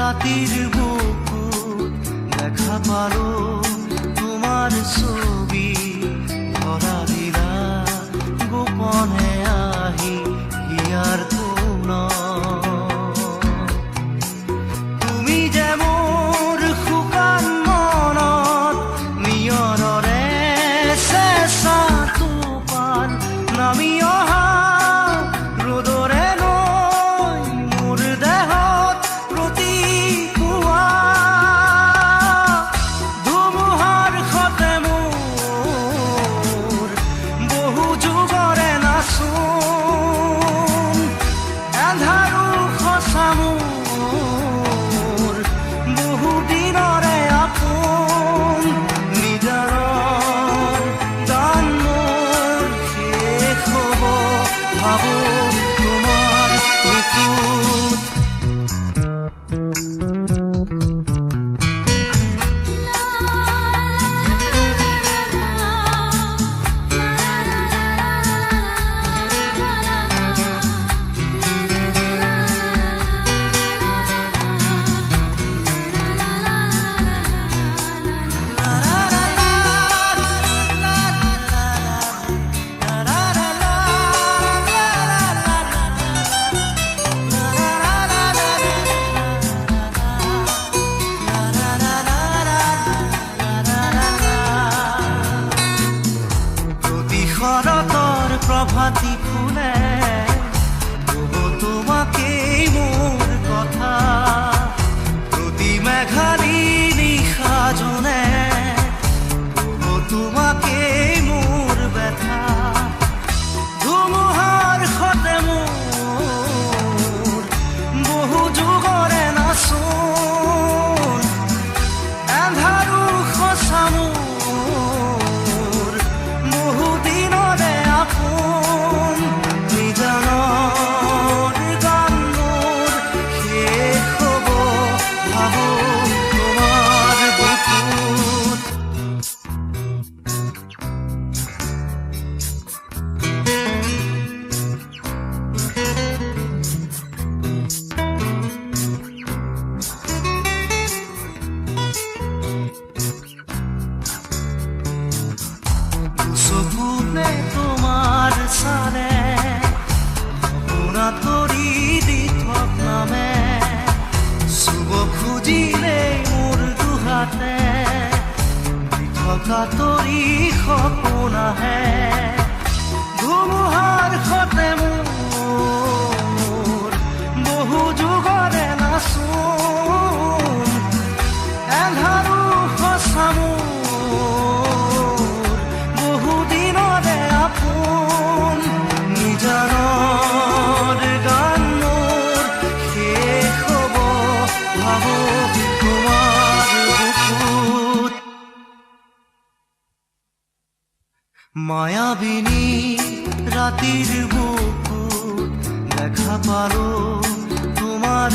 ৰাতিৰ বুকুত দেখা পালো তোমাৰ ছবি ধৰা দিলা গোপনে আহি হিয়াৰ কোন তুমি যে মোৰ শুকান মনত নিয়ৰৰে চেঁচা টোপাল নামি অহা ৰ'দৰে নৈ মোৰ দেহত প্ৰতিপুৱা ধুমুহাৰ সতে মোৰ বহু যুগৰে নাচোন এন্ধাৰো সঁচা মোৰ বহু দিনৰে আপোন নিজাৰৰ গান মোৰ শেষ হ'ব ভাবো তোমাৰ বুকুত শৰতৰ প্ৰভাতী ফুলে কব তোমাকেই মোৰ কথা প্ৰতি মেঘালী নিশা জোনে কব তোমাকেই মোৰ ব্যথা ধুমুহাৰ সতে মোৰ বহু যুগৰে নাচোন এন্ধাৰো সঁচা মোৰ বহু দিনৰে আপোন নিজানৰ গান মোৰ শেষ হ'ব ভাবো তোমাৰ বুকুত চকুতে তোমাৰ চালে সপোনাত কৰি দি থক নামে চুব খুজিলে মোৰ দুহাতে দি থকা তৰি সপোন আহে ধুমুহাৰ সতে মোৰ বহু যুগৰে নাচোন এন্ধাৰো সঁচা মোৰ বহু দিনৰে আপোন নিজানৰ গান মোৰ শেষ হ'ব ভাবো তোমাৰ বুকুত মায়াবিনী ৰাতিৰ বুকুত দেখা পালো তোমাৰ